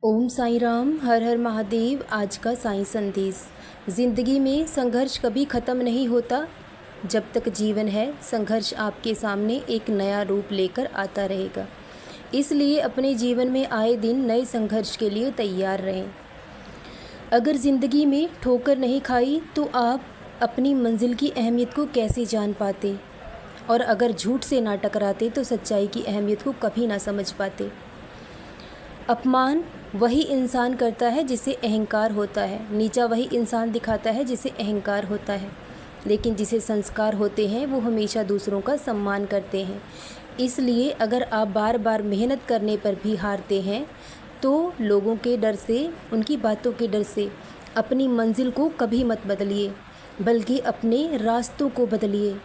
ओम साईं राम, हर हर महादेव। आज का साईं संदेश। ज़िंदगी में संघर्ष कभी ख़त्म नहीं होता। जब तक जीवन है, संघर्ष आपके सामने एक नया रूप लेकर आता रहेगा। इसलिए अपने जीवन में आए दिन नए संघर्ष के लिए तैयार रहें। अगर ज़िंदगी में ठोकर नहीं खाई तो आप अपनी मंजिल की अहमियत को कैसे जान पाते, और अगर झूठ से ना टकराते तो सच्चाई की अहमियत को कभी ना समझ पाते। अपमान वही इंसान करता है जिसे अहंकार होता है, नीचा वही इंसान दिखाता है जिसे अहंकार होता है, लेकिन जिसे संस्कार होते हैं वो हमेशा दूसरों का सम्मान करते हैं। इसलिए अगर आप बार बार मेहनत करने पर भी हारते हैं तो लोगों के डर से, उनकी बातों के डर से अपनी मंजिल को कभी मत बदलिए, बल्कि अपने रास्तों को बदलिए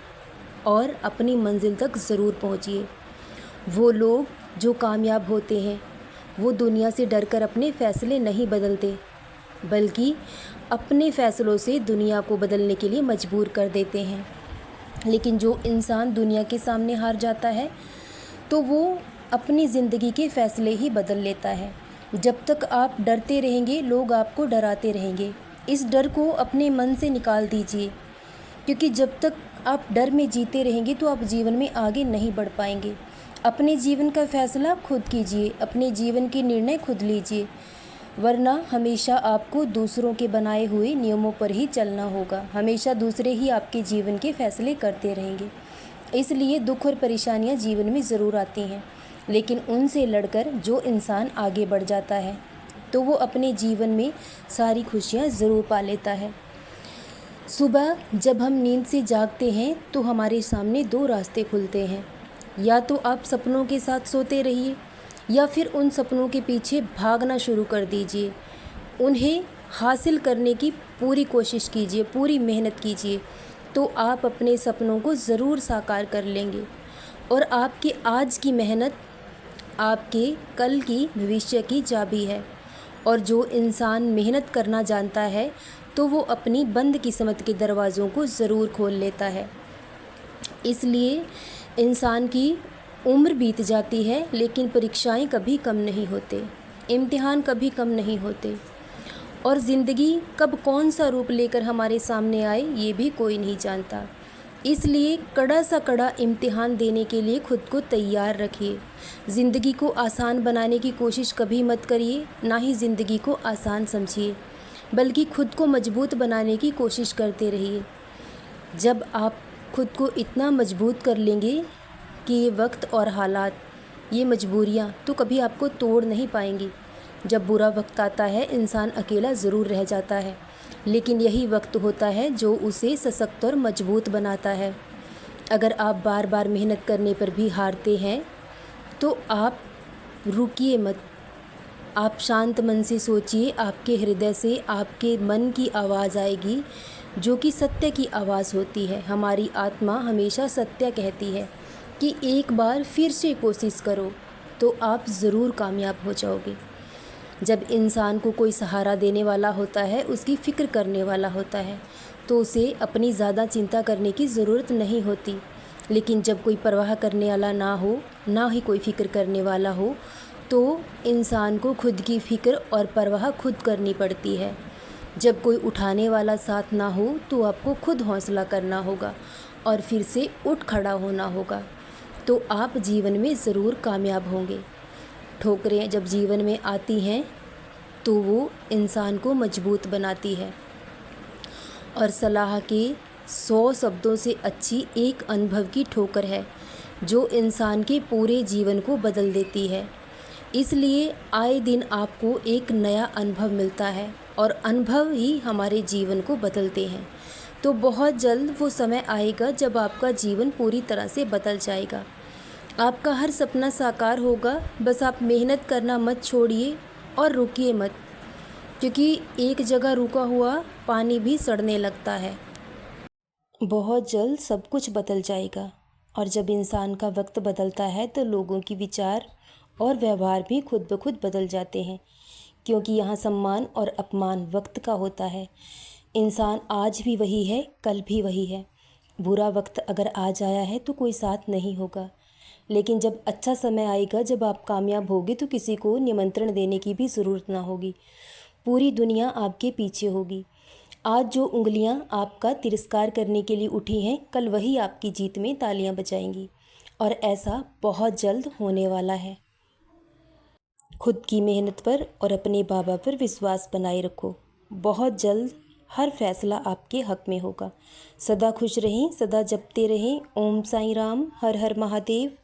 और अपनी मंजिल तक ज़रूर पहुँचिए। वो लोग जो कामयाब होते हैं वो दुनिया से डरकर अपने फ़ैसले नहीं बदलते, बल्कि अपने फ़ैसलों से दुनिया को बदलने के लिए मजबूर कर देते हैं। लेकिन जो इंसान दुनिया के सामने हार जाता है तो वो अपनी ज़िंदगी के फ़ैसले ही बदल लेता है। जब तक आप डरते रहेंगे, लोग आपको डराते रहेंगे। इस डर को अपने मन से निकाल दीजिए, क्योंकि जब तक आप डर में जीते रहेंगे तो आप जीवन में आगे नहीं बढ़ पाएंगे। अपने जीवन का फैसला खुद कीजिए, अपने जीवन के निर्णय खुद लीजिए, वरना हमेशा आपको दूसरों के बनाए हुए नियमों पर ही चलना होगा। हमेशा दूसरे ही आपके जीवन के फैसले करते रहेंगे। इसलिए दुख और परेशानियां जीवन में ज़रूर आती हैं, लेकिन उनसे लड़कर जो इंसान आगे बढ़ जाता है तो वो अपने जीवन में सारी खुशियाँ ज़रूर पा लेता है। सुबह जब हम नींद से जागते हैं तो हमारे सामने दो रास्ते खुलते हैं। या तो आप सपनों के साथ सोते रहिए, या फिर उन सपनों के पीछे भागना शुरू कर दीजिए। उन्हें हासिल करने की पूरी कोशिश कीजिए, पूरी मेहनत कीजिए, तो आप अपने सपनों को ज़रूर साकार कर लेंगे। और आपकी आज की मेहनत आपके कल की भविष्य की चाबी है। और जो इंसान मेहनत करना जानता है तो वो अपनी बंद किस्मत के दरवाज़ों को ज़रूर खोल लेता है। इसलिए इंसान की उम्र बीत जाती है, लेकिन परीक्षाएं कभी कम नहीं होते, इम्तिहान कभी कम नहीं होते, और ज़िंदगी कब कौन सा रूप लेकर हमारे सामने आए ये भी कोई नहीं जानता। इसलिए कड़ा सा कड़ा इम्तिहान देने के लिए खुद को तैयार रखिए। ज़िंदगी को आसान बनाने की कोशिश कभी मत करिए, ना ही ज़िंदगी को आसान समझिए, बल्कि खुद को मजबूत बनाने की कोशिश करते रहिए। जब आप खुद को इतना मजबूत कर लेंगे कि ये वक्त और हालात, ये मजबूरियाँ तो कभी आपको तोड़ नहीं पाएंगी। जब बुरा वक्त आता है इंसान अकेला ज़रूर रह जाता है, लेकिन यही वक्त होता है जो उसे सशक्त और मजबूत बनाता है। अगर आप बार बार मेहनत करने पर भी हारते हैं तो आप रुकिए मत। आप शांत मन से सोचिए, आपके हृदय से आपके मन की आवाज़ आएगी, जो कि सत्य की आवाज़ होती है। हमारी आत्मा हमेशा सत्य कहती है कि एक बार फिर से कोशिश करो तो आप ज़रूर कामयाब हो जाओगे। जब इंसान को कोई सहारा देने वाला होता है, उसकी फ़िक्र करने वाला होता है, तो उसे अपनी ज़्यादा चिंता करने की ज़रूरत नहीं होती। लेकिन जब कोई परवाह करने वाला ना हो, ना ही कोई फ़िक्र करने वाला हो, तो इंसान को खुद की फ़िक्र और परवाह खुद करनी पड़ती है। जब कोई उठाने वाला साथ ना हो तो आपको खुद हौसला करना होगा और फिर से उठ खड़ा होना होगा, तो आप जीवन में ज़रूर कामयाब होंगे। ठोकरें जब जीवन में आती हैं तो वो इंसान को मजबूत बनाती है, और सलाह के 100 शब्दों से अच्छी एक अनुभव की ठोकर है जो इंसान के पूरे जीवन को बदल देती है। इसलिए आए दिन आपको एक नया अनुभव मिलता है, और अनुभव ही हमारे जीवन को बदलते हैं। तो बहुत जल्द वो समय आएगा जब आपका जीवन पूरी तरह से बदल जाएगा। आपका हर सपना साकार होगा। बस आप मेहनत करना मत छोड़िए और रुकिए मत, क्योंकि एक जगह रुका हुआ पानी भी सड़ने लगता है। बहुत जल्द सब कुछ बदल जाएगा, और जब इंसान का वक्त बदलता है तो लोगों की विचार और व्यवहार भी खुद ब खुद बदल जाते हैं, क्योंकि यहाँ सम्मान और अपमान वक्त का होता है। इंसान आज भी वही है, कल भी वही है। बुरा वक्त अगर आ जाया है तो कोई साथ नहीं होगा, लेकिन जब अच्छा समय आएगा, जब आप कामयाब होगे, तो किसी को निमंत्रण देने की भी ज़रूरत ना होगी। पूरी दुनिया आपके पीछे होगी। आज जो उंगलियां आपका तिरस्कार करने के लिए उठी हैं, कल वही आपकी जीत में तालियां बजाएंगी। और ऐसा बहुत जल्द होने वाला है। खुद की मेहनत पर और अपने बाबा पर विश्वास बनाए रखो। बहुत जल्द हर फैसला आपके हक में होगा। सदा खुश रहें, सदा जपते रहें। ओम साईं राम, हर हर महादेव।